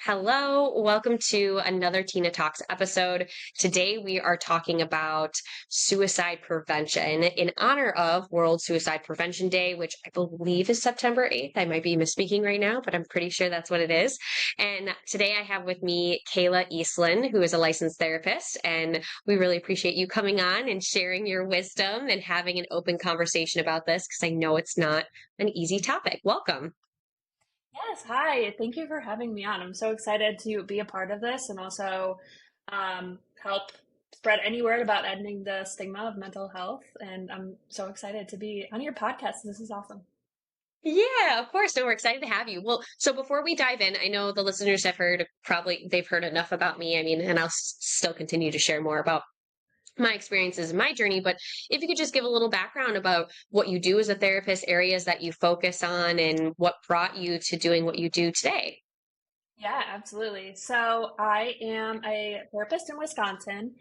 Hello, welcome to another TINAH Talks episode. Today we are talking about suicide prevention in honor of World Suicide Prevention Day, which I believe is September 8th. I might be misspeaking right now, but I'm pretty sure that's what it is. And today I have with me Kayla Easland, who is a licensed therapist, and we really appreciate you coming on and sharing your wisdom and having an open conversation about this because I know it's not an easy topic. Welcome. Yes, hi. Thank you for having me on. I'm so excited to be a part of this and also help spread any word about ending the stigma of mental health. And I'm so excited to be on your podcast. This is awesome. Yeah, of course. No, we're excited to have you. Well, so before we dive in, I know the listeners have heard they've heard enough about me. I mean, and I'll still continue to share more about my experiences and my journey. But if you could just give a little background about what you do as a therapist, areas that you focus on, and what brought you to doing what you do today. Yeah, absolutely. So I am a therapist in Wisconsin,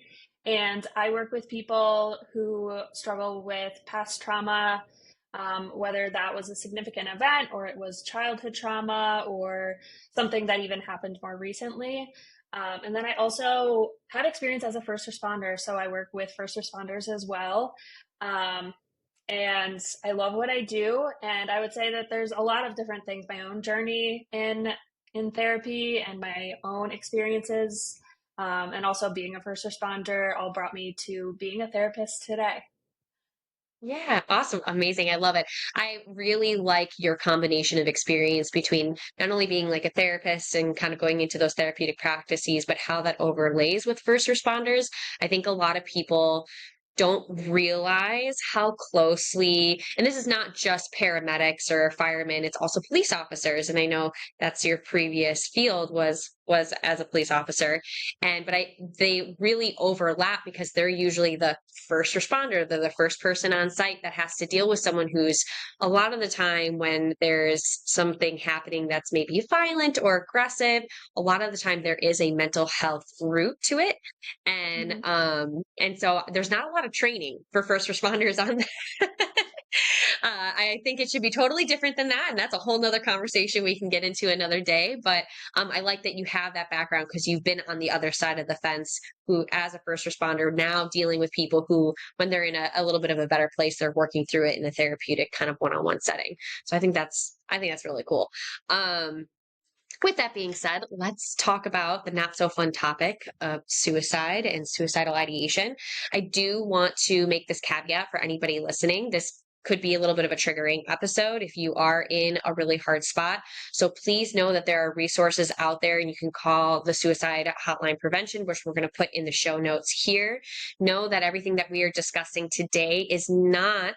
and I work with people who struggle with past trauma, whether that was a significant event or it was childhood trauma or something that even happened more recently. And then I also had experience as a first responder, so I work with first responders as well. Um, and I love what I do. And I would say that there's a lot of different things. My own journey in therapy and my own experiences, and also being a first responder, all brought me to being a therapist today. Yeah, awesome. Amazing. I love it. I really like your combination of experience between not only being like a therapist and kind of going into those therapeutic practices, but how that overlays with first responders. I think a lot of people don't realize how closely, and this is not just paramedics or firemen, it's also police officers. And I know that's your previous field was as a police officer. And but they really overlap because they're usually the first responder. They're the first person on site that has to deal with someone who's a lot of the time when there's something happening that's maybe violent or aggressive, a lot of the time there is a mental health root to it. Mhm. And so there's not a lot of training for first responders on that. I think it should be totally different than that. And that's a whole nother conversation we can get into another day. But I like that you have that background because you've been on the other side of the fence who, as a first responder, now dealing with people who, when they're in a little bit of a better place, they're working through it in a therapeutic kind of one-on-one setting. So I think that's really cool. Um, with that being said, let's talk about the not so fun topic of suicide and suicidal ideation. I do want to make this caveat for anybody listening. This could be a little bit of a triggering episode if you are in a really hard spot. So please know that there are resources out there and you can call the suicide hotline prevention, which we're going to put in the show notes here. Know that everything that we are discussing today is not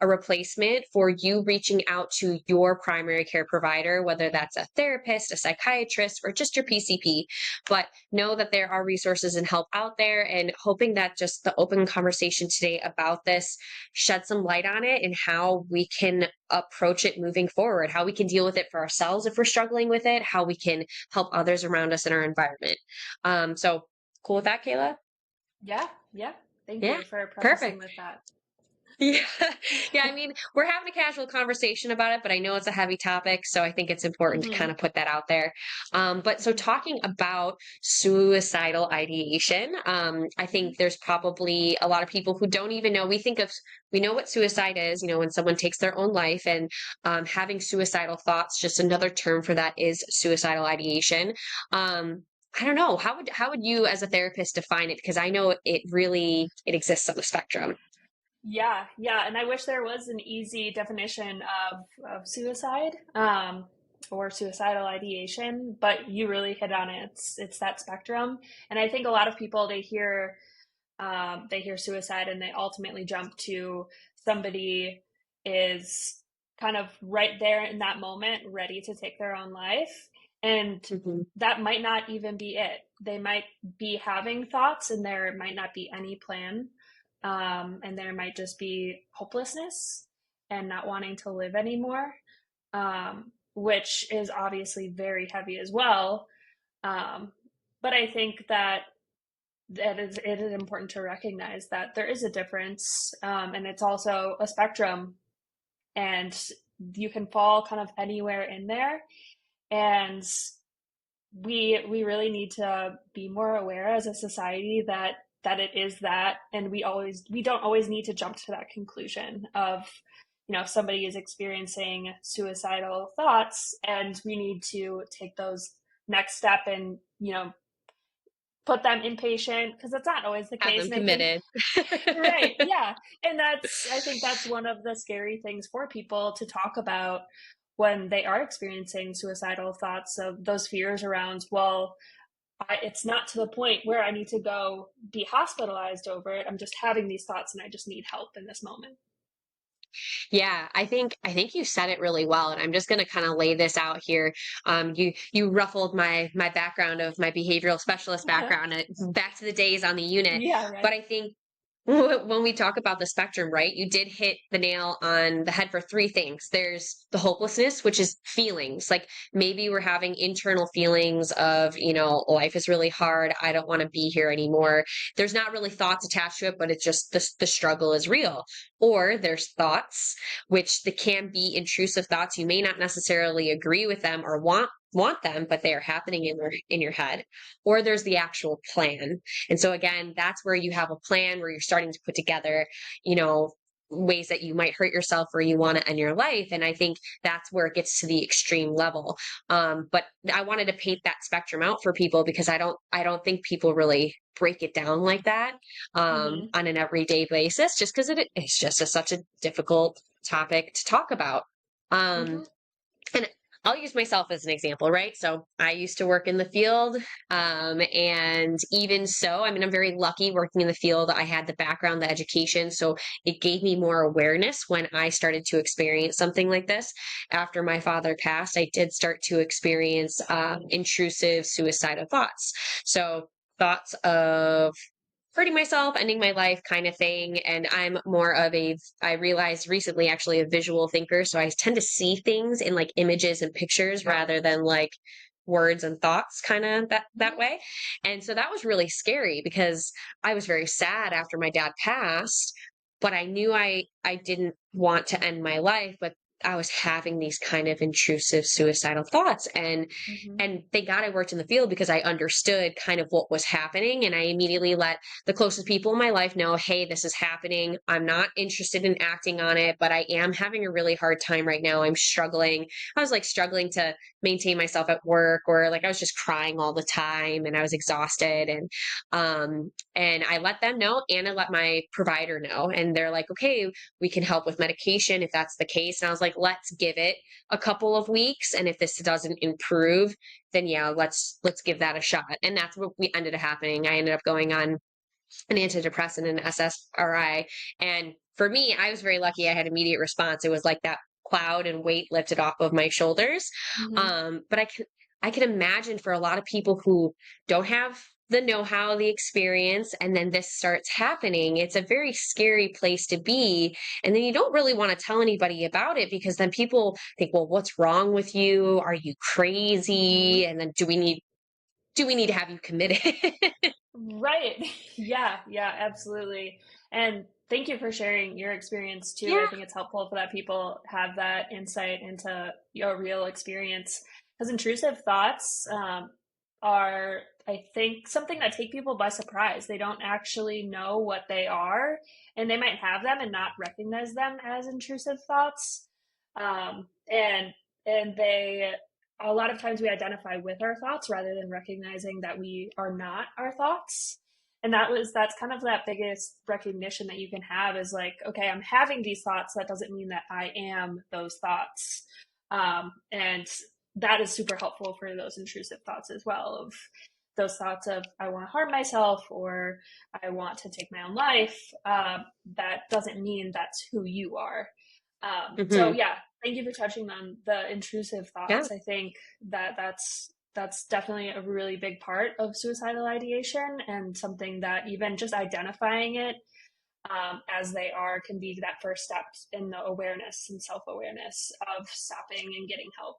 a replacement for you reaching out to your primary care provider, whether that's a therapist, a psychiatrist, or just your PCP. But know that there are resources and help out there, and hoping that just the open conversation today about this shed some light on it and how we can approach it moving forward, how we can deal with it for ourselves if we're struggling with it, how we can help others around us in our environment. So cool with that, Kayla? Yeah, yeah. Thank Yeah, you for prefacing perfect. with that. Yeah. Yeah. I mean, we're having a casual conversation about it, but I know it's a heavy topic. So I think it's important to kind Hmm. of put that out there. But so Hmm. talking about suicidal ideation, I Hmm. think there's probably a lot of people who don't even know. We know what suicide is, when someone takes their own life, and having suicidal thoughts, just another term for that is suicidal ideation. Um, I don't know. How would you as a therapist define it? Because I know it exists on the spectrum. Yeah, yeah. And I wish there was an easy definition of suicide, or suicidal ideation, but you really hit on it. It's that spectrum. And I think a lot of people, they hear suicide and they ultimately jump to somebody is kind of right there in that moment, ready to take their own life. And Mhm. that might not even be it. They might be having thoughts and there might not be any plan. And there might just be hopelessness and not wanting to live anymore, which is obviously very heavy as well. Um, but I think it is important to recognize that there is a difference, and it's also a spectrum, and you can fall kind of anywhere in there. And we really need to be more aware as a society that it is that, and we don't always need to jump to that conclusion of, if somebody is experiencing suicidal thoughts, and we need to take those next step and put them inpatient, because that's not always the Have case. them And I think, committed. right, yeah, and I think that's one of the scary things for people to talk about when they are experiencing suicidal thoughts, of those fears around, well, it's not to the point where I need to go be hospitalized over it. I'm just having these thoughts and I just need help in this moment. Yeah, I think you said it really well, and I'm just going to kind of lay this out here. You ruffled my background of my behavioral specialist background, back to the days on the unit. Yeah, But right. I think when we talk about the spectrum, right, you did hit the nail on the head for three things. There's the hopelessness, which is feelings. Like maybe we're having internal feelings of, life is really hard. I don't want to be here anymore. There's not really thoughts attached to it, but it's just the struggle is real. Or there's thoughts, which they can be intrusive thoughts. You may not necessarily agree with them or want them, but they are happening in your head. Or there's the actual plan. And so again, that's where you have a plan where you're starting to put together, you know, ways that you might hurt yourself or you want to end your life. And I think that's where it gets to the extreme level. But I wanted to paint that spectrum out for people because I don't think people really break it down like that Mm-hmm. on an everyday basis, just because it's just such a difficult topic to talk about. Um, Mm-hmm. and I'll use myself as an example, right? So I used to work in the field. And even so, I mean, I'm very lucky working in the field. I had the background, the education. So it gave me more awareness when I started to experience something like this. After my father passed, I did start to experience intrusive suicidal thoughts. So thoughts of hurting myself, ending my life kind of thing. And I'm more of I realized recently actually a visual thinker. So I tend to see things in like images and pictures rather than like words and thoughts kind of that way. And so that was really scary because I was very sad after my dad passed, but I knew I didn't want to end my life, but I was having these kind of intrusive suicidal thoughts. Mm-hmm. And thank God I worked in the field because I understood kind of what was happening. And I immediately let the closest people in my life know, hey, this is happening. I'm not interested in acting on it, but I am having a really hard time right now. I'm struggling. I was like struggling to maintain myself at work, or like I was just crying all the time and I was exhausted. And I let them know and I let my provider know. And they're like, okay, we can help with medication if that's the case. And I was like, let's give it a couple of weeks. And if this doesn't improve, then yeah, let's give that a shot. And that's what we ended up happening. I ended up going on an antidepressant and SSRI. And for me, I was very lucky. I had immediate response. It was like that cloud and weight lifted off of my shoulders. Mm-hmm. But I can imagine for a lot of people who don't have the know-how, the experience, and then this starts happening, it's a very scary place to be. And then you don't really want to tell anybody about it because then people think, well, what's wrong with you? Are you Mm-hmm. crazy? And then do we need to have you committed? Right. Yeah, yeah, absolutely. And thank you for sharing your experience too. I Yeah. think it's helpful for that people have that insight into your real experience. Because intrusive thoughts are, I think, something that take people by surprise. They don't actually know what they are, and they might have them and not recognize them as intrusive thoughts. And they a lot of times we identify with our thoughts rather than recognizing that we are not our thoughts. And that's kind of that biggest recognition that you can have, is like, okay, I'm having these thoughts, that doesn't mean that I am those thoughts. And that is super helpful for those intrusive thoughts as well, of those thoughts of I want to harm myself or I want to take my own life. That doesn't mean that's who you are. So Hmm. yeah, thank you for touching on the intrusive Yeah. thoughts. I think that's definitely a really big part of suicidal ideation, and something that even just identifying it as they are can be that first step in the awareness and self-awareness of stopping and getting help.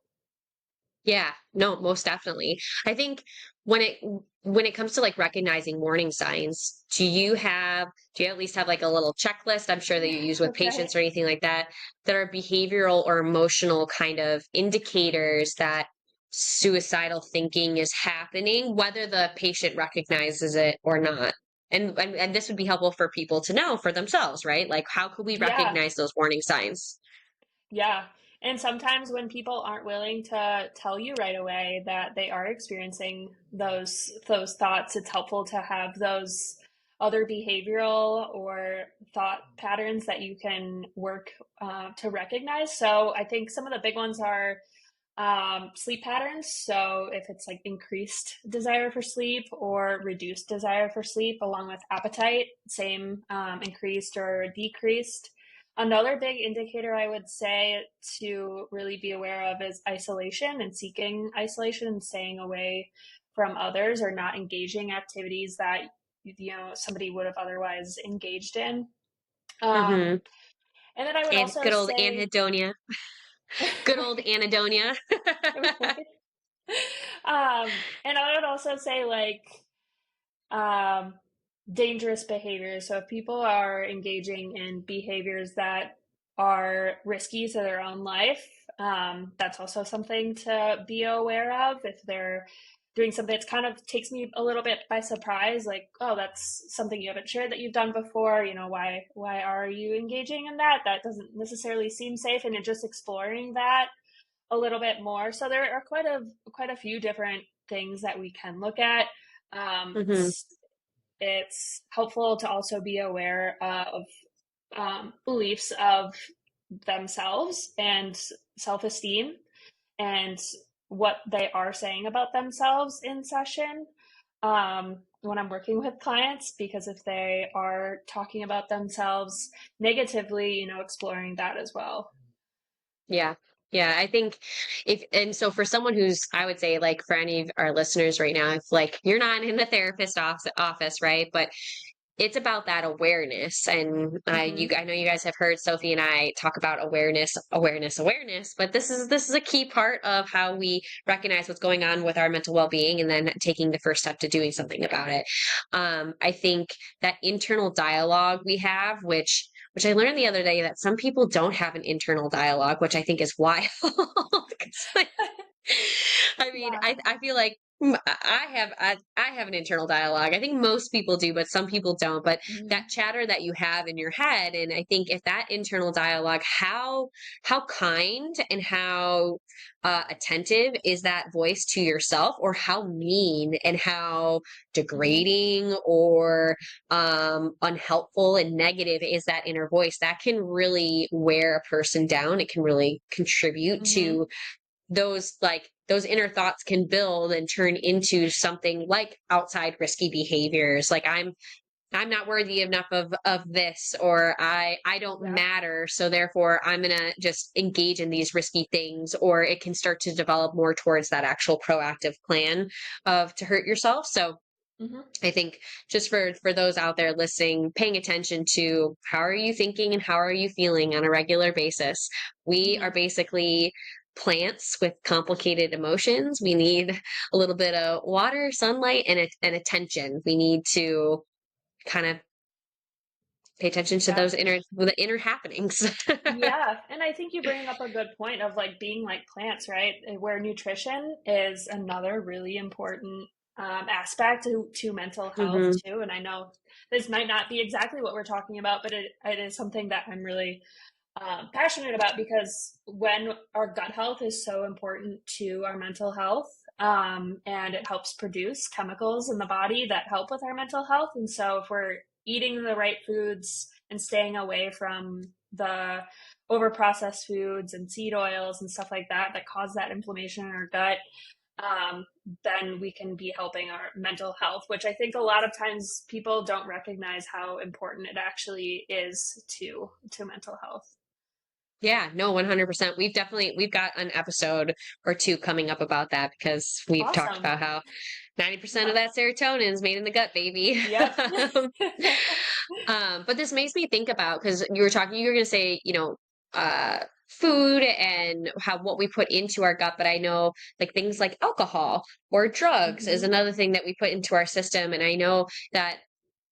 Yeah, no, most definitely. I think when it comes to like recognizing warning signs, do you at least have like a little checklist I'm sure that you use with Okay. patients or anything like that that are behavioral or emotional kind of indicators that suicidal thinking is happening, whether the patient recognizes it or not. And this would be helpful for people to know for themselves, right? Like, how could we Yeah. recognize those warning signs? Yeah. And sometimes when people aren't willing to tell you right away that they are experiencing those thoughts, it's helpful to have those other behavioral or thought patterns that you can work to recognize. So I think some of the big ones are sleep patterns. So if it's like increased desire for sleep or reduced desire for sleep, along with appetite, same increased or decreased. Another big indicator I would say to really be aware of is isolation and seeking isolation and staying away from others or not engaging activities that somebody would have otherwise engaged in. Um, Mm-hmm. and then I would And also good old say, anhedonia. Good old right, anhedonia. right. And I would also say like um, dangerous behaviors. So if people are engaging in behaviors that are risky to their own life, that's also something to be aware of. If they're doing something that's kind of takes me a little bit by surprise, like, oh, that's something you haven't shared that you've done before. Why are you engaging in that? That doesn't necessarily seem safe, and just exploring that a little bit more. So there are quite a few different things that we can look at. Mm-hmm. It's helpful to also be aware of beliefs of themselves and self-esteem and what they are saying about themselves in session when I'm working with clients, because if they are talking about themselves negatively, exploring that as well. Yeah. Yeah. I think and so for someone who's, I would say, like, for any of our listeners right now, if like you're not in the therapist office, right? But it's about that awareness. And Mm-hmm. I know you guys have heard Sophie and I talk about awareness, awareness, awareness, but this is a key part of how we recognize what's going on with our mental well-being and then taking the first step to doing something about it. I think that internal dialogue we have, which I learned the other day, that some people don't have an internal dialogue, which I think is wild. 'Cause, like, I mean, Yeah. I feel like I have an internal dialogue. I think most people do, but some people don't. But Mm-hmm. that chatter that you have in your head, and I think if that internal dialogue, how kind and how attentive is that voice to yourself, or how mean and how Mm-hmm. degrading or unhelpful and negative is that inner voice, that can really wear a person down. It can really contribute Mm-hmm. to those inner thoughts can build and turn into something like outside risky behaviors, like I'm not worthy enough of this, or I don't Yeah. matter, so therefore I'm going to just engage in these risky things. Or it can start to develop more towards that actual proactive plan of to hurt yourself. So Mm-hmm. I think, just for those out there listening, paying attention to how are you thinking and how are you feeling on a regular basis. We Mm-hmm. are basically plants with complicated emotions. We need a little bit of water, sunlight, and attention. We need to kind of pay attention to Yeah. the inner happenings. Yeah, and I think you bring up a good point of like being like plants, right? Where nutrition is another really important aspect to mental health Hmm. too. And I know this might not be exactly what we're talking about, but it is something that I'm really passionate about, because when our gut health is so important to our mental health, and it helps produce chemicals in the body that help with our mental health. And so if we're eating the right foods and staying away from the over processed foods and seed oils and stuff like that that cause that inflammation in our gut, um, then we can be helping our mental health, which I think a lot of times people don't recognize how important it actually is to mental health. Yeah, no, 100%. We've got an episode or two coming up about that, because we've talked Awesome. about how 90% of Yeah. that serotonin is made in the gut, baby. Yep. But this makes me think about, because you were going to say, food and how what we put into our gut, but I know, like, things like alcohol or drugs is Hmm. another thing that we put into our system. And I know that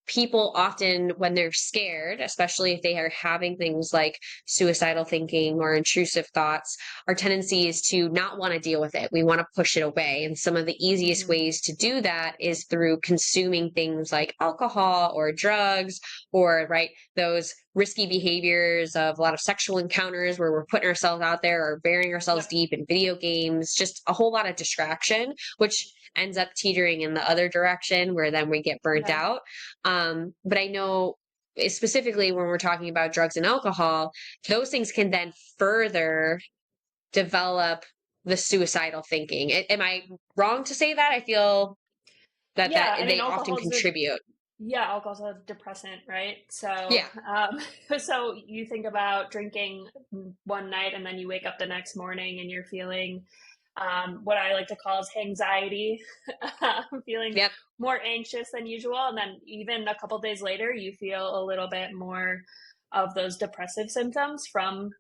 people often, when they're scared, especially if they are having things like suicidal thinking or intrusive thoughts, our tendency is to not want to deal with it. We want to push it away. And some of the easiest Hmm. ways to do that is through consuming things like alcohol or drugs, or, right, those risky behaviors of a lot of sexual encounters where we're putting ourselves out there or burying ourselves Yep. deep in video games, just a whole lot of distraction, which ends up teetering in the other direction where then we get burnt Yeah. out. But I know, specifically when we're talking about drugs and alcohol, those things can then further develop the suicidal thinking. Am I wrong to say that? I feel that Yeah. I mean, they often alcohol is a contribute. Yeah, alcohol's a depressant, right? So, Yeah. so you think about drinking one night and then you wake up the next morning and you're feeling what I like to call is anxiety, feeling Yep. more anxious than usual. And then even a couple days later, you feel a little bit more of those depressive symptoms from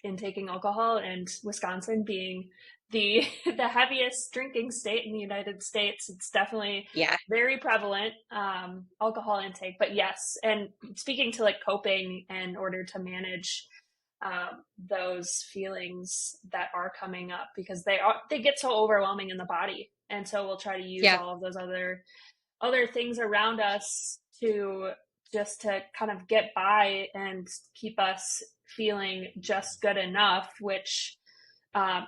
intaking alcohol. And Wisconsin being the the heaviest drinking state in the United States, it's definitely Yeah. very prevalent alcohol intake. But yes, and speaking to like coping in order to manage those feelings that are coming up, because they get so overwhelming in the body, and so we'll try to use Yeah. all of those other things around us to just to kind of get by and keep us feeling just good enough, which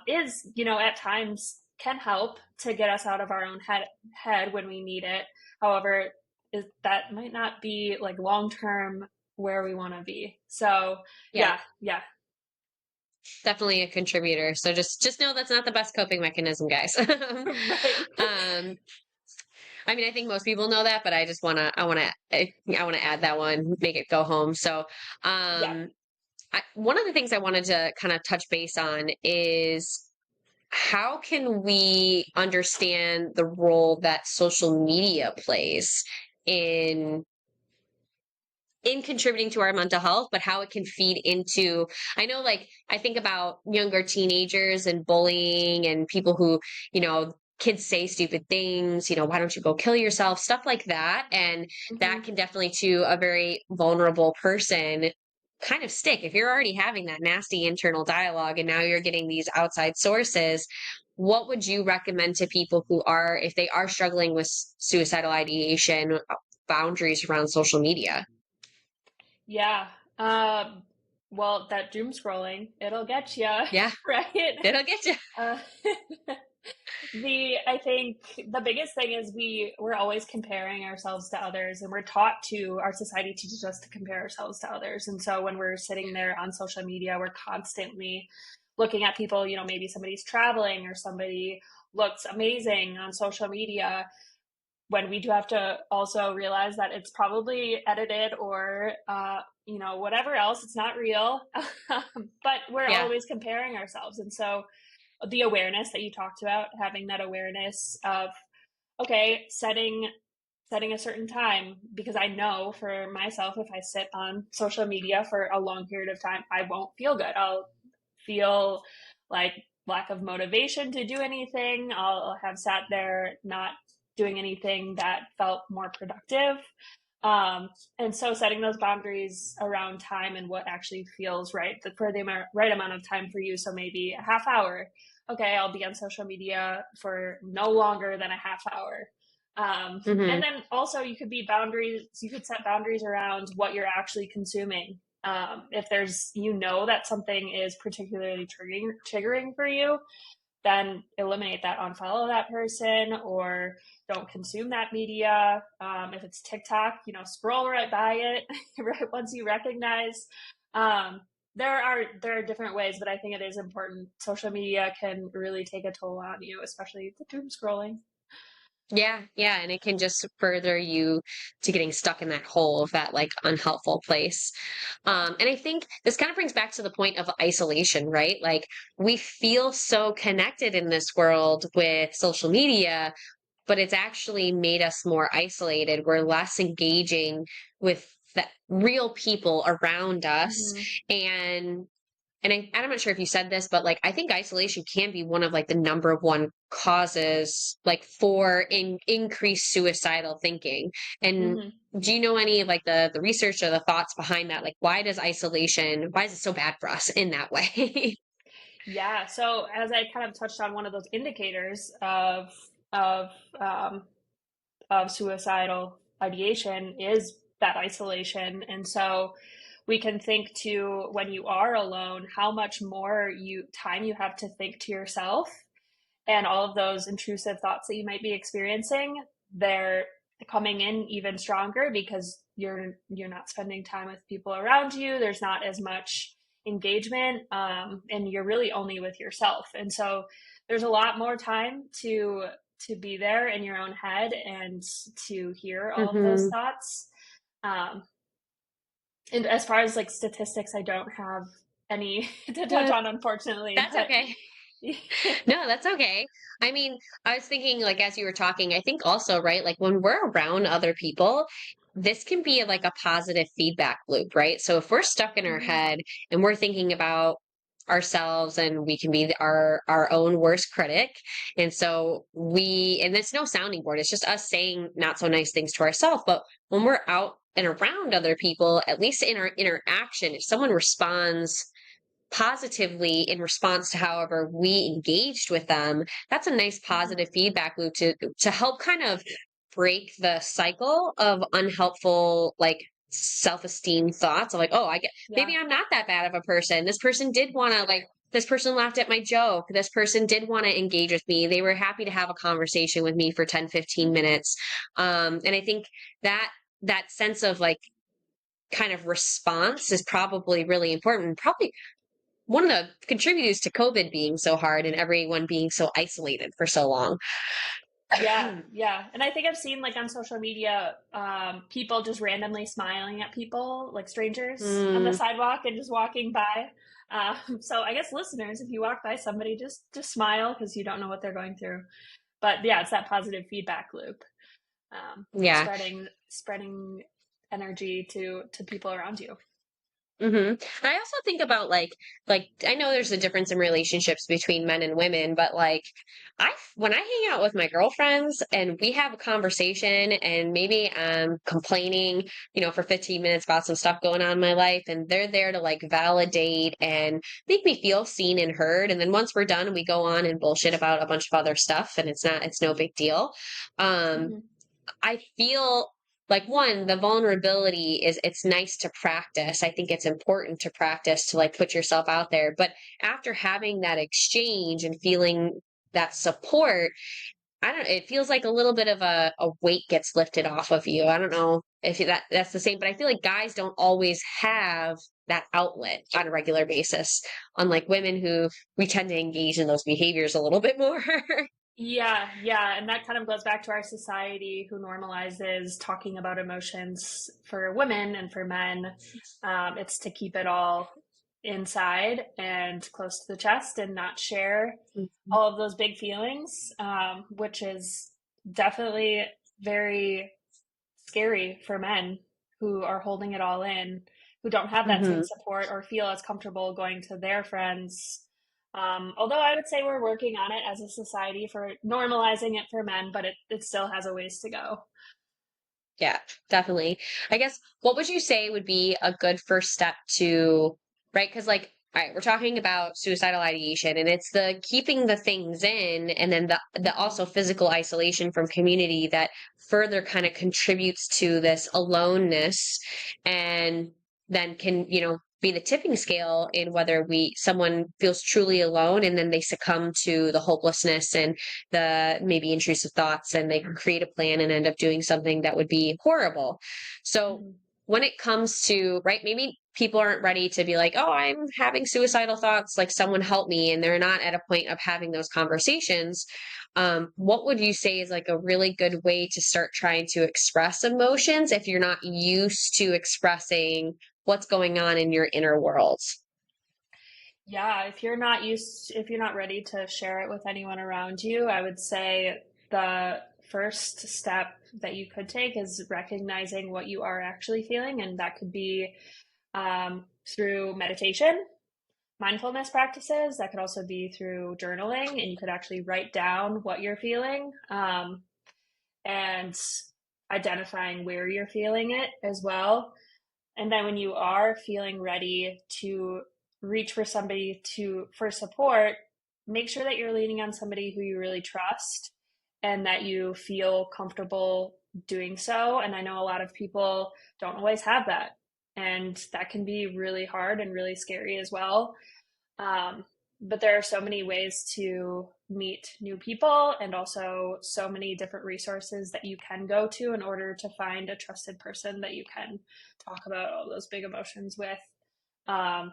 is, at times can help to get us out of our own head when we need it. However, that might not be like long term where we want to be. So Yeah. yeah, yeah. Definitely a contributor. So just know that's not the best coping mechanism, guys. Right. I mean, I think most people know that, but I wanna add that one, make it go home. So, Yeah. um, one of the things I wanted to kind of touch base on is how can we understand the role that social media plays in contributing to our mental health, but how it can feed into, I know, like, I think about younger teenagers and bullying and people who, kids say stupid things, why don't you go kill yourself, stuff like that. And that Hmm. can definitely, to a very vulnerable person, kind of stick. If you're already having that nasty internal dialogue and now you're getting these outside sources, what would you recommend to people who are, if they are struggling with suicidal ideation, boundaries around social media? Yeah. Um, well, that doom scrolling, it'll get you, Yeah, right? it'll get you. Uh, the I think the biggest thing is we're always comparing ourselves to others, and we're taught to our society teaches us to compare ourselves to others. And so when we're sitting there on social media, we're constantly looking at people, maybe somebody's traveling or somebody looks amazing on social media, when we do have to also realize that it's probably edited or whatever else, it's not real. But we're Yeah, always comparing ourselves. And so the awareness that you talked about, having that awareness of, okay, setting a certain time, because I know for myself, if I sit on social media for a long period of time, I won't feel good. I'll feel like lack of motivation to do anything. I'll have sat there not doing anything that felt more productive. Um, and so setting those boundaries around time and what actually feels right for the right amount of time for you. So maybe a half hour. Okay, I'll be on social media for no longer than a half hour. And hmm, then also you could set boundaries around what you're actually consuming. If there's, that something is particularly triggering for you, then eliminate that, unfollow that person, or don't consume that media. If it's TikTok, scroll right by it right once you recognize. Um, there are different ways, but I think it is important. Social media can really take a toll on you, especially the doom scrolling. yeah, yeah, and it can just further you to getting stuck in that hole of that, like, unhelpful place. Yeah. And I think this kind of brings back to the point of isolation, right? Like, we feel so connected in this world with social media, but it's actually made us more isolated. We're less engaging with the real people around us, Hmm. and I'm not sure if you said this, but like I think isolation can be one of like the number one causes like for increased suicidal thinking. And Hmm. do you know any of like the research or the thoughts behind that? Like why is it so bad for us in that way? Yeah. So as I kind of touched on, one of those indicators of um, of suicidal ideation is that isolation, and so we can think to when you are alone, how much more you time you have to think to yourself, and all of those intrusive thoughts that you might be experiencing, they're coming in even stronger because you're not spending time with people around you. There's not as much engagement, and you're really only with yourself. And so there's a lot more time to be there in your own head and to hear all of those Hmm. thoughts. Um, and as far as like statistics, I don't have any to touch Yeah, on, unfortunately, that's but okay. No, that's okay. I mean, I was thinking, like, as you were talking, I think also, right, like when we're around other people, this can be like a positive feedback loop, right? So if we're stuck in our Mhm. head and we're thinking about ourselves and we can be our own worst critic. And so and it's no sounding board, it's just us saying not so nice things to ourselves. But when we're out and around other people, at least in our interaction, if someone responds positively in response to however we engaged with them, that's a nice Mhm. positive feedback loop to help kind of break the cycle of unhelpful like self-esteem thoughts of like, oh, I get, Yeah. maybe I'm not that bad of a person, this person did want to like, this person laughed at my joke, this person did want to engage with me, they were happy to have a conversation with me for 10-15 minutes. And I think that that sense of like kind of response is probably really important, probably one of the contributors to COVID being so hard and everyone being so isolated for so long. Yeah, yeah. And I think I've seen like on social media, people just randomly smiling at people, like strangers on the Mm, sidewalk and just walking by. So I guess listeners, if you walk by somebody, just smile because you don't know what they're going through. But yeah, it's that positive feedback loop, yeah. spreading energy to people around you. I also think about like I know there's a difference in relationships between men and women, but like I when I hang out with my girlfriends and we have a conversation and maybe I'm complaining, for 15 minutes about some stuff going on in my life and they're there to like validate and make me feel seen and heard. And then once we're done, we go on and bullshit about a bunch of other stuff and it's no big deal. Um, Hmm. I feel like one, the vulnerability is it's nice to practice. I think it's important to practice to like put yourself out there. But after having that exchange and feeling that support, I don't it feels like a little bit of a weight gets lifted off of you. I don't know if that's the same, but I feel like guys don't always have that outlet on a regular basis, unlike women who we tend to engage in those behaviors a little bit more. Yeah, yeah, and that kind of goes back to our society who normalizes talking about emotions for women and for men. It's to keep it all inside and close to the chest and not share all of those big feelings, which is definitely very scary for men who are holding it all in, who don't have that same Hmm. support or feel as comfortable going to their friends. Although I would say we're working on it as a society for normalizing it for men, but it still has a ways to go. Yeah, definitely. I guess what would you say would be a good first step to, right? Because, like, all right, we're talking about suicidal ideation and it's the keeping the things in and then the Hmm. also physical isolation from community that further kind of contributes to this aloneness and then can, be the tipping scale in whether someone feels truly alone and then they succumb to the hopelessness and the maybe intrusive thoughts and they can create a plan and end up doing something that would be horrible. So Hmm. when it comes to, right, maybe people aren't ready to be like, oh, I'm having suicidal thoughts, like someone help me. And they're not at a point of having those conversations. What would you say is like a really good way to start trying to express emotions if you're not used to expressing what's going on in your inner worlds? Yeah, if you're not ready to share it with anyone around you, I would say the first step that you could take is recognizing what you are actually feeling, and that could be through meditation. mindfulness practices. That could also be through journaling, and you could actually write down what you're feeling, and identifying where you're feeling it as well. And then when you are feeling ready to reach for somebody to for support, make sure that you're leaning on somebody who you really trust and that you feel comfortable doing so. And I know a lot of people don't always have that. And that can be really hard and really scary as well. Um, but there are so many ways to meet new people and also so many different resources that you can go to in order to find a trusted person that you can talk about all those big emotions with. Um,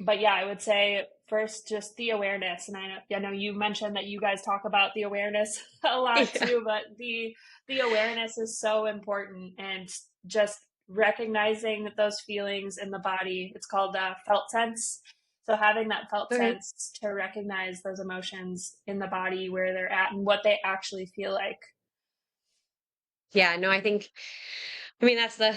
but yeah, I would say first just the awareness. And I know you mentioned that you guys talk about the awareness a lot Yeah. too, but the awareness is so important, and just recognizing those feelings in the body. It's called felt sense. So having that felt Okay. sense to recognize those emotions in the body, where they're at and what they actually feel like. Yeah, no, I mean, that's the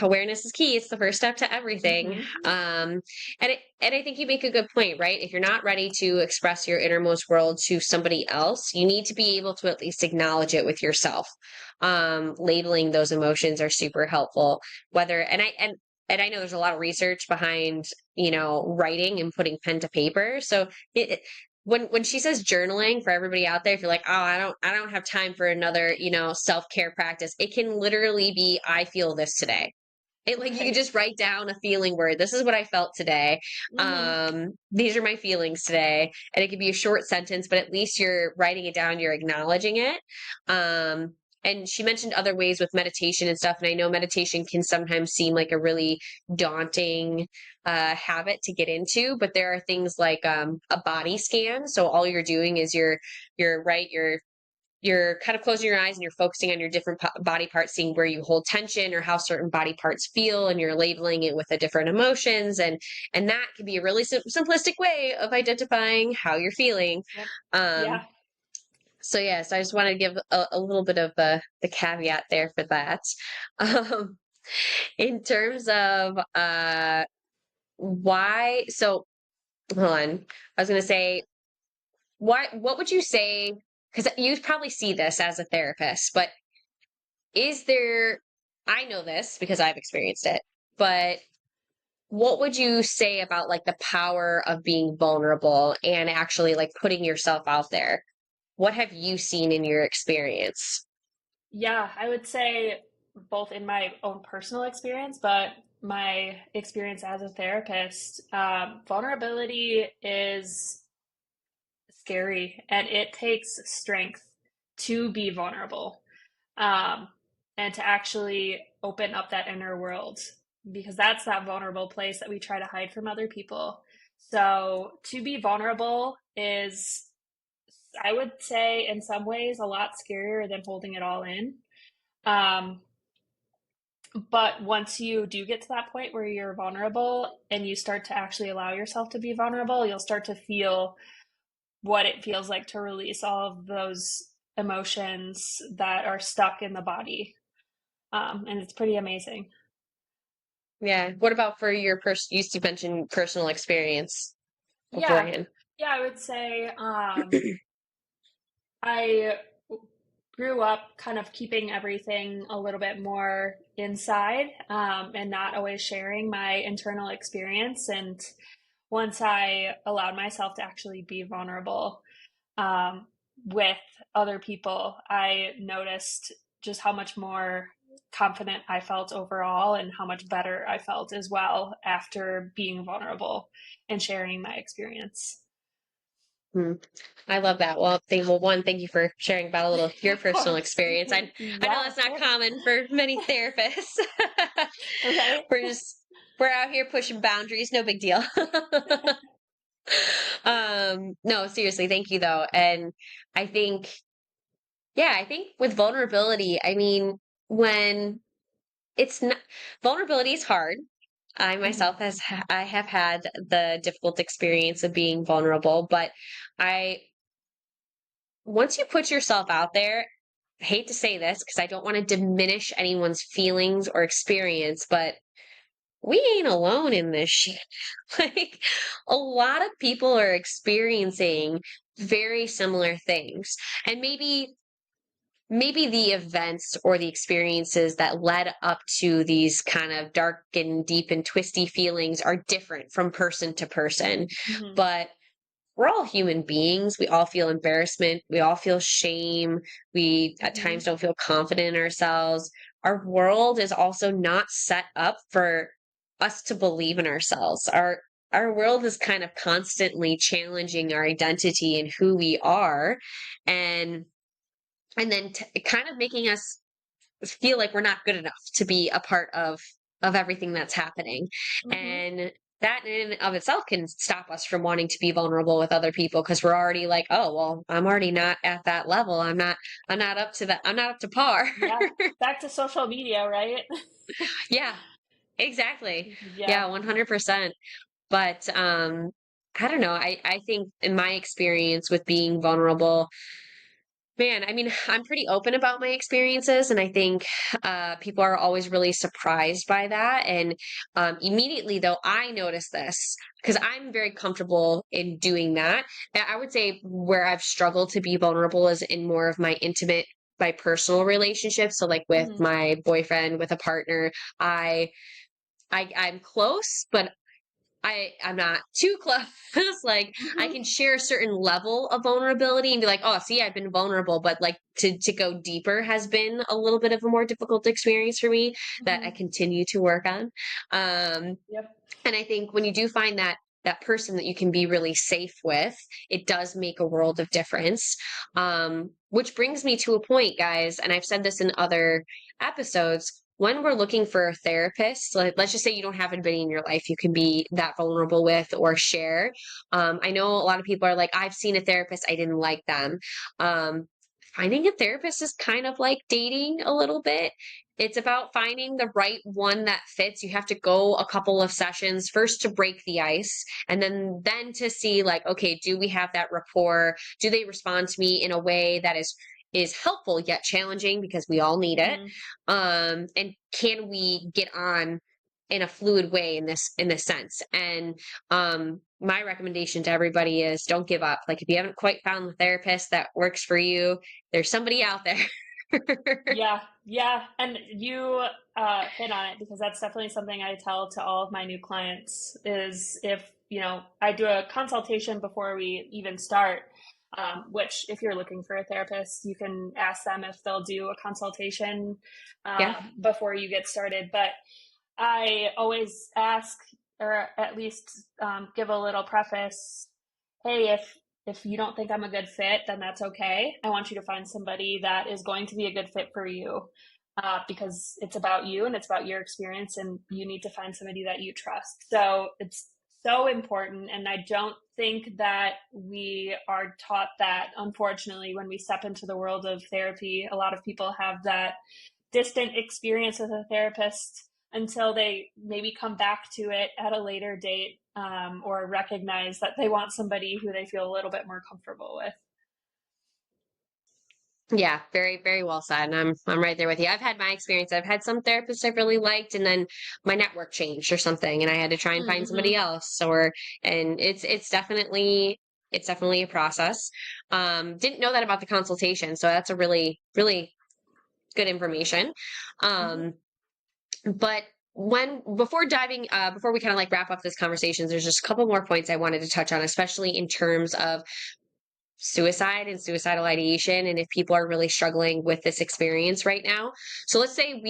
awareness is key. It's the first step to everything. Mm-hmm. And I think you make a good point, right? If you're not ready to express your innermost world to somebody else, you need to be able to at least acknowledge it with yourself. Labeling those emotions are super helpful. And I know there's a lot of research behind, writing and putting pen to paper. So when she says journaling, for everybody out there, if you're like, oh, I don't have time for another, self-care practice, it can literally be, I feel this today. Like, you could Right. just write down a feeling word. This is what I felt today. Mm-hmm. These are my feelings today. And it could be a short sentence, but at least you're writing it down, you're acknowledging it. Um, and she mentioned other ways with meditation and stuff. And I know meditation can sometimes seem like a really daunting habit to get into, but there are things like a body scan. So all you're doing is you're kind of closing your eyes and you're focusing on your different body parts, seeing where you hold tension or how certain body parts feel, and you're labeling it with the different emotions, and that can be a really simplistic way of identifying how you're feeling. Yep. um Yeah. so yes, I just want to give a little bit of the caveat there for that. um in terms of why, so hold on, I was going to say, what would you say, because you probably see this as a therapist, but is there, I know this because I've experienced it, but what would you say about like the power of being vulnerable and actually like putting yourself out there? What have you seen in your experience? Yeah, I would say both in my own personal experience, but my experience as a therapist, vulnerability is scary and it takes strength to be vulnerable, um, and to actually open up that inner world, because that's that vulnerable place that we try to hide from other people. So to be vulnerable is, I would say, in some ways, a lot scarier than holding it all in. Um, but once you do get to that point where you're vulnerable and you start to actually allow yourself to be vulnerable, you'll start to feel what it feels like to release all of those emotions that are stuck in the body. And it's pretty amazing. Yeah. What about for your you used to mention personal experience Yeah. beforehand? Yeah, I would say I grew up kind of keeping everything a little bit more inside, and not always sharing my internal experience. And once I allowed myself to actually be vulnerable, um, with other people, I noticed just how much more confident I felt overall and how much better I felt as well after being vulnerable and sharing my experience. Hmm. I love that. Well, thank you for sharing about a little of your Of personal course. experience. I know Yeah, that's of not course. common for many therapists. Right? we're just we're out here pushing boundaries, no big deal. No, seriously, thank you though. And I think, yeah, I think with vulnerability, I mean, when it's not, vulnerability is hard. I Hmm. myself I have had the difficult experience of being vulnerable, but I once you put yourself out there, I hate to say this because I don't want to diminish anyone's feelings or experience, but we ain't alone in this shit. Like, a lot of people are experiencing very similar things. And maybe the events or the experiences that led up to these kind of dark and deep and twisty feelings are different from person to person. Hmm. But we're all human beings. We all feel embarrassment. We all feel shame. We at times Hmm. don't feel confident in ourselves. Our world is also not set up for us to believe in ourselves. Our world is kind of constantly challenging our identity and who we are, and then kind of making us feel like we're not good enough to be a part of everything that's happening. Hmm. And that in and of itself can stop us from wanting to be vulnerable with other people because we're already like, oh well, I'm already not at that level. I'm not up to that. I'm not up to par. Yeah. Back to social media, right? Yeah, exactly. Yeah. Yeah, 100%. But I don't know. I think in my experience with being vulnerable, man, I mean, I'm pretty open about my experiences, and I think people are always really surprised by that. And immediately, though, I notice this because I'm very comfortable in doing that. And I would say where I've struggled to be vulnerable is in more of my intimate, my personal relationships. So, like with Hmm. my boyfriend, with a partner, I, I'm close, but I'm not too close. Like I Hmm. can share a certain level of vulnerability and be like, oh, see, I've been vulnerable, but like to go deeper has been a little bit of a more difficult experience for me that I Hmm. continue to work on. Um, Yep. and I think when you do find that person that you can be really safe with, it does make a world of difference. Which brings me to a point, guys, and I've said this in other episodes. When we're looking for a therapist, like let's just say you don't have anybody in your life you can be that vulnerable with or share. I know a lot of people are like, I've seen a therapist, I didn't like them. Um, Finding a therapist is kind of like dating a little bit. It's about finding the right one that fits. You have to go a couple of sessions first to break the ice, and then to see like, okay, do we have that rapport? Do they respond to me in a way that is helpful yet challenging because we all need it? Hmm. And can we get on in a fluid way in this sense? And my recommendation to everybody is don't give up. Like if you haven't quite found the therapist that works for you, there's somebody out there. Yeah, yeah, and you hit on it because that's definitely something I tell to all of my new clients is if, I do a consultation before we even start, which if you're looking for a therapist, you can ask them if they'll do a consultation Yeah. before you get started. But I always ask, or at least give a little preface. Hey, if you don't think I'm a good fit, then that's okay. I want you to find somebody that is going to be a good fit for you, because it's about you and it's about your experience, and you need to find somebody that you trust. So it's so important, and I don't think that we are taught that. Unfortunately, when we step into the world of therapy, a lot of people have that distant experience with a therapist until they maybe come back to it at a later date, or recognize that they want somebody who they feel a little bit more comfortable with. Yeah, very, very well said. And I'm right there with you. I've had my experience. I've had some therapists I've really liked, and then my network changed or something, and I had to try and find somebody Mm-hmm. else. And it's definitely a process. Didn't know that about the consultation, so that's a really, really good information. Mm-hmm. Um, but before we kind of like wrap up this conversation, there's just a couple more points I wanted to touch on, especially in terms of suicide and suicidal ideation and if people are really struggling with this experience right now. So let's say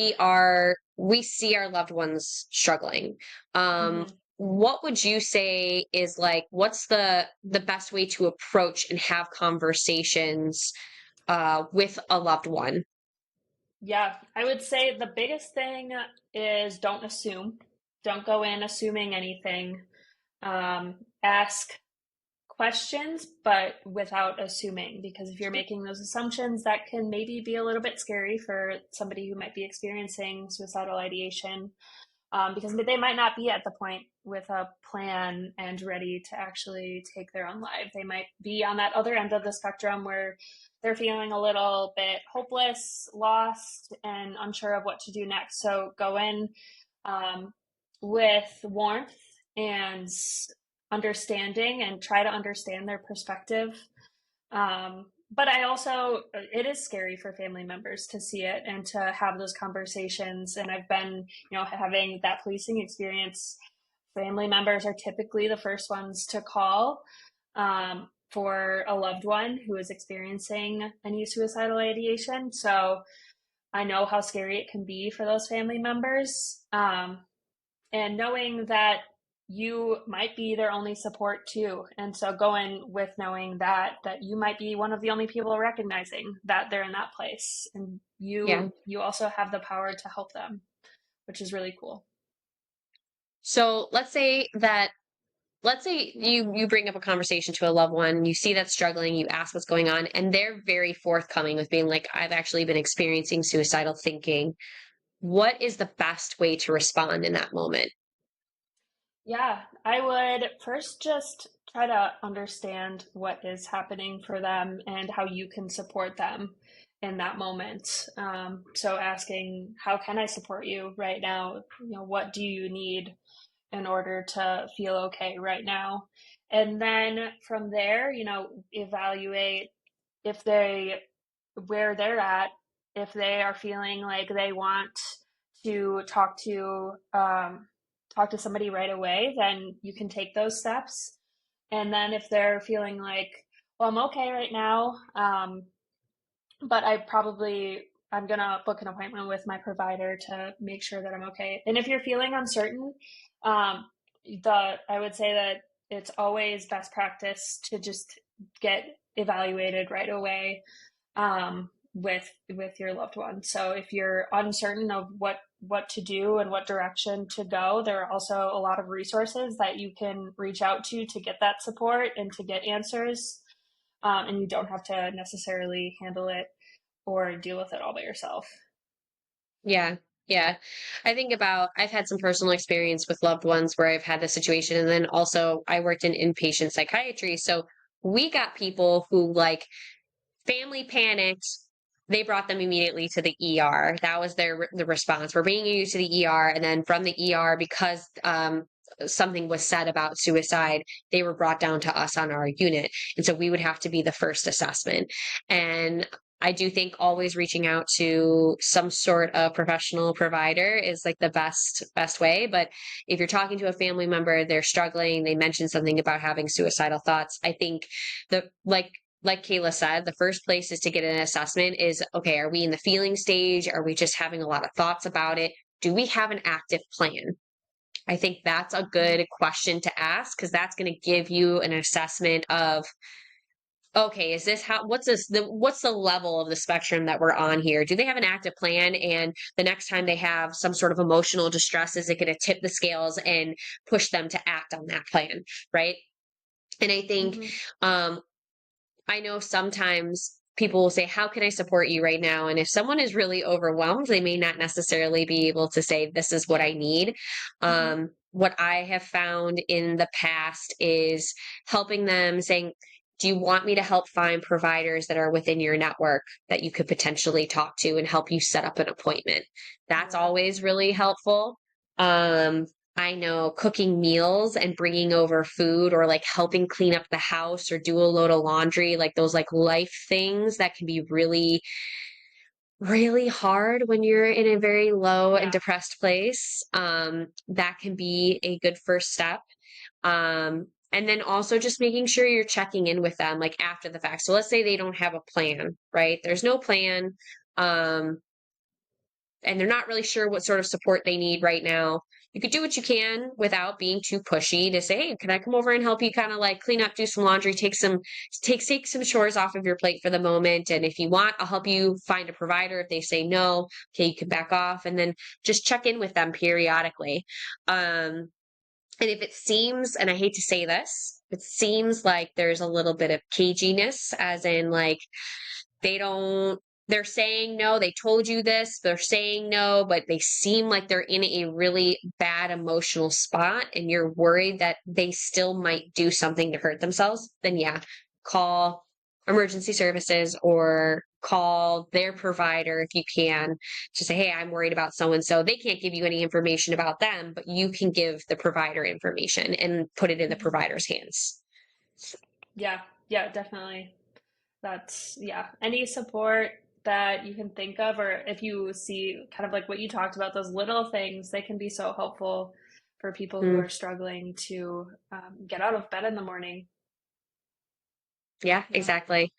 we see our loved ones struggling. um Mm-hmm. what would you say is like what's the best way to approach and have conversations with a loved one? Yeah, I would say the biggest thing is don't assume. Don't go in assuming anything. Ask questions, but without assuming, because if you're making those assumptions, that can maybe be a little bit scary for somebody who might be experiencing suicidal ideation, because they might not be at the point with a plan and ready to actually take their own life. They might be on that other end of the spectrum where they're feeling a little bit hopeless, lost, and unsure of what to do next. So go in um, with warmth and understanding and try to understand their perspective. But I also, it is scary for family members to see it and to have those conversations. And I've been, having that policing experience. Family members are typically the first ones to call for a loved one who is experiencing any suicidal ideation. So I know how scary it can be for those family members. And knowing that you might be their only support too, and so going with knowing that you might be one of the only people recognizing that they're in that place, and Yeah. you also have the power to help them, which is really cool. So let's say you bring up a conversation to a loved one, you see that struggling, you ask what's going on, and they're very forthcoming with being like, I've actually been experiencing suicidal thinking. What is the best way to respond in that moment? Yeah, I would first just try to understand what is happening for them and how you can support them in that moment. So asking, how can I support you right now? What do you need in order to feel okay right now? And then from there, evaluate if they, where they're at, if they are feeling like they want to talk to somebody right away, then you can take those steps. And then if they're feeling like, well, I'm okay right now, but I'm gonna book an appointment with my provider to make sure that I'm okay. And if you're feeling uncertain, um, I would say that it's always best practice to just get evaluated right away with your loved one. So if you're uncertain of what to do and what direction to go, there are also a lot of resources that you can reach out to get that support and to get answers. And you don't have to necessarily handle it or deal with it all by yourself. Yeah. Yeah. I've had some personal experience with loved ones where I've had this situation. And then also I worked in inpatient psychiatry. So we got people who like family panicked. They brought them immediately to the ER. That was the response. We're bringing you to the ER, and then from the ER, because something was said about suicide, they were brought down to us on our unit, and so we would have to be the first assessment. And I do think always reaching out to some sort of professional provider is like the best way. But if you're talking to a family member, they're struggling, they mention something about having suicidal thoughts, I think the like Kayla said, the first place is to get an assessment is, okay, are we in the feeling stage? Are we just having a lot of thoughts about it? Do we have an active plan? I think that's a good question to ask because that's going to give you an assessment of, okay, is this what's the level of the spectrum that we're on here? Do they have an active plan? And the next time they have some sort of emotional distress, is it going to tip the scales and push them to act on that plan? Right. And I think Mm-hmm. um, I know sometimes people will say, how can I support you right now? And if someone is really overwhelmed, they may not necessarily be able to say, this is what I need. Mm-hmm. What I have found in the past is helping them saying, do you want me to help find providers that are within your network that you could potentially talk to and help you set up an appointment? That's Yeah. always really helpful. Um, I know cooking meals and bringing over food or like helping clean up the house or do a load of laundry, like those like life things that can be really, really hard when you're in a very low and Yeah. depressed place. That can be a good first step. And then also just making sure you're checking in with them like after the fact. So let's say they don't have a plan, right? There's no plan. Um, and they're not really sure what sort of support they need right now, you could do what you can without being too pushy to say, hey, can I come over and help you kind of like clean up, do some laundry, take some chores off of your plate for the moment. And if you want, I'll help you find a provider. If they say no, okay, you can back off and then just check in with them periodically. And if it seems, and I hate to say this, it seems like there's a little bit of caginess, as in like they don't, they're saying no, they told you this, they're saying no, but they seem like they're in a really bad emotional spot and you're worried that they still might do something to hurt themselves, then yeah, call emergency services or call their provider if you can to say, hey, I'm worried about so and so. They can't give you any information about them, but you can give the provider information and put it in the Mhm. provider's hands. Yeah, yeah, definitely. That's, yeah, any support that you can think of, or if you see kind of like what you talked about, those little things, they can be so helpful for people who Mm, are struggling to get out of bed in the morning. yeah, Yeah. exactly.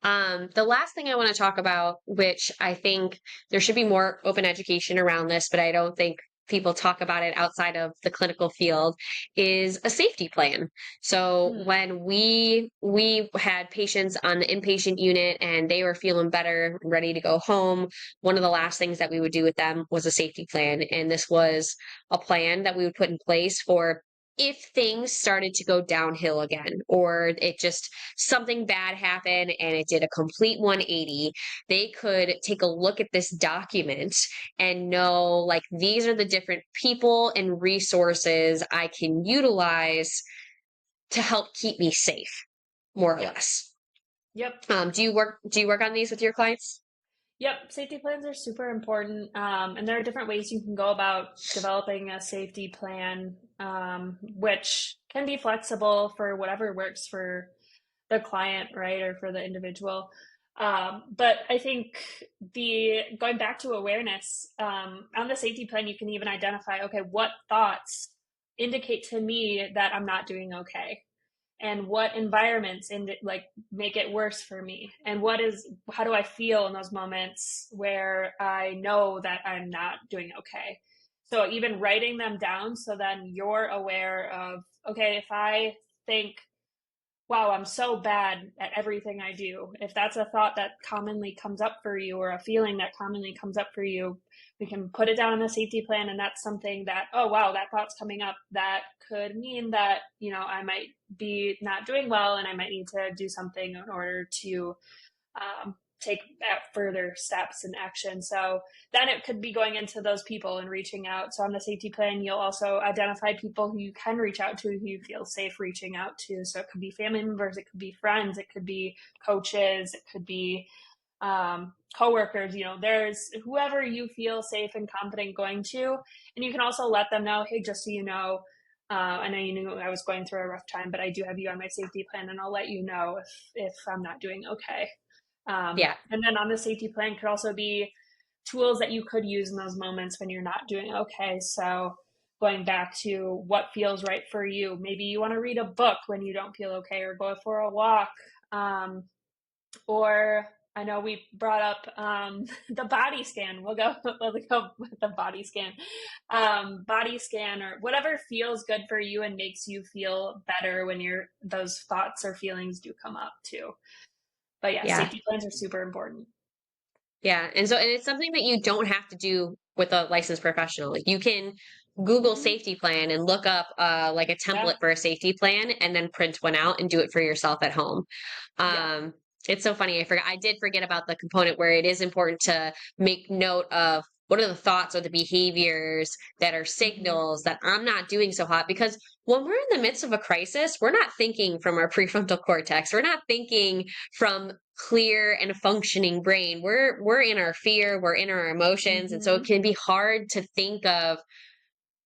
The last thing I want to talk about, which I think there should be more open education around this, but I don't think people talk about it outside of the clinical field, is a safety plan. So Mm, when we had patients on the inpatient unit and they were feeling better, ready to go home, one of the last things that we would do with them was a safety plan. And this was a plan that we would put in place for if things started to go downhill again, or it just something bad happened and it did a complete 180, they could take a look at this document and know, like, these are the different people and resources I can utilize to help keep me safe, more or yep. less. Yep. Do you work on these with your clients? Yep. Safety plans are super important. And there are different ways you can go about developing a safety plan, which can be flexible for whatever works for the client, right, or for the individual. But I think the going back to awareness, on the safety plan, you can even identify, okay, what thoughts indicate to me that I'm not doing okay, and what environments like make it worse for me, and how do I feel in those moments where I know that I'm not doing okay. So even writing them down, so then you're aware of, okay, if I think, wow, I'm so bad at everything I do. If that's a thought that commonly comes up for you, or a feeling that commonly comes up for you, we can put it down in the safety plan. And that's something that, oh, wow, that thought's coming up. That could mean that, I might be not doing well and I might need to do something in order to take further steps and action. So then it could be going into those people and reaching out. So on the safety plan, you'll also identify people who you can reach out to, who you feel safe reaching out to. So it could be family members, it could be friends, it could be coaches, it could be coworkers. There's whoever you feel safe and confident going to. And you can also let them know, hey, just so you know, I know you knew I was going through a rough time, but I do have you on my safety plan, and I'll let you know if I'm not doing okay. Yeah. And then on the safety plan could also be tools that you could use in those moments when you're not doing okay. So going back to what feels right for you. Maybe you want to read a book when you don't feel okay, or go for a walk. Or I know we brought up the body scan. We'll go with the body scan. Body scan, or whatever feels good for you and makes you feel better when those thoughts or feelings do come up too. But yeah, Yeah. safety plans are super important. Yeah, and it's something that you don't have to do with a licensed professional. Like, you can Google Mhm. safety plan and look up like a Yeah. template for a safety plan and then print one out and do it for yourself at home. Yep. Um, it's so funny. I did forget about the component where it is important to make note of what are the thoughts or the behaviors that are Mhm. signals that I'm not doing so hot, because when we're in the midst of a crisis, we're not thinking from our prefrontal cortex. We're not thinking from clear and functioning brain. We're in our fear, we're in our emotions, and so it Mhm. can be hard to think of,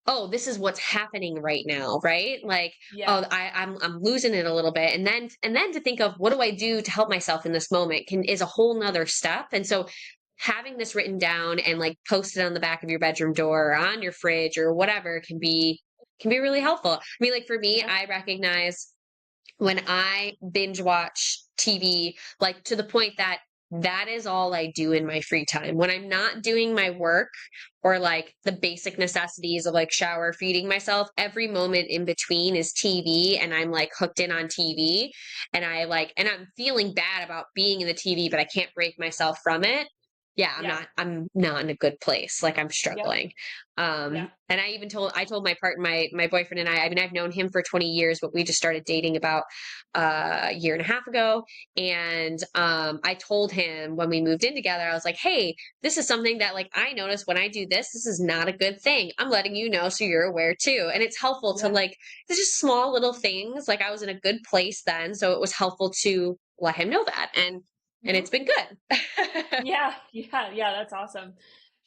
oh, this is what's happening right now, right? Like, Yeah. oh, I'm losing it a little bit, and then to think of what do I do to help myself in this moment is a whole nother step. And so having this written down and like posted on the back of your bedroom door or on your fridge or whatever can be really helpful. I mean, like, for me, Yeah. I recognize when I binge watch TV, like, to the point that that is all I do in my free time. When I'm not doing my work or like the basic necessities of like shower, feeding myself, every moment in between is TV, and I'm like hooked in on TV, and I'm feeling bad about being in the TV, but I can't break myself from it. Yeah, I'm Yeah. not I'm not in a good place. Like, I'm Yep. struggling. Yeah. And I told my boyfriend and I mean, I've known him for 20 years, but we just started dating about a year and a half ago. And I told him when we moved in together, I was like, hey, this is something that, like, I notice when I do this, this is not a good thing. I'm letting you know so you're aware too. And it's helpful to, Yeah. like, it's just small little things. Like, I was in a good place then, so it was helpful to let him know that. And and Hmm. it's been good. Yeah, yeah, yeah. That's awesome.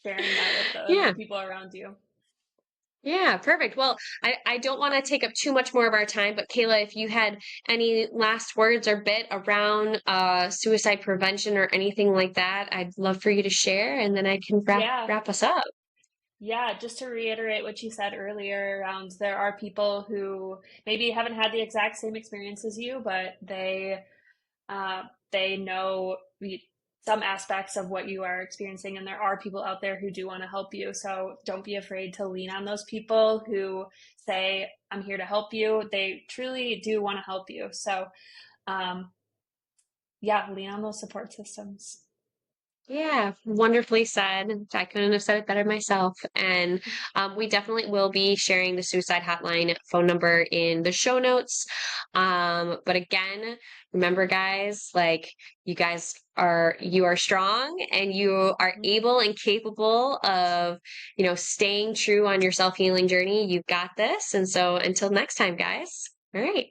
Sharing that with the Yeah. people around you. Yeah, perfect. Well, I don't want to take up too much more of our time, but Kayla, if you had any last words or bit around suicide prevention or anything like that, I'd love for you to share, and then I can Yeah, wrap us up. yeah. Just to reiterate what you said earlier, around there are people who maybe haven't had the exact same experience as you, but they know some aspects of what you are experiencing, and there are people out there who do want to help you. So don't be afraid to lean on those people who say, "I'm here to help you." They truly do want to help you. So, um, yeah, lean on those support systems. Yeah, wonderfully said. I couldn't have said it better myself. And we definitely will be sharing the suicide hotline phone number in the show notes. But again, remember, guys, like you are strong and you are able and capable of, staying true on your self healing journey. You've got this. And so until next time, guys. All right.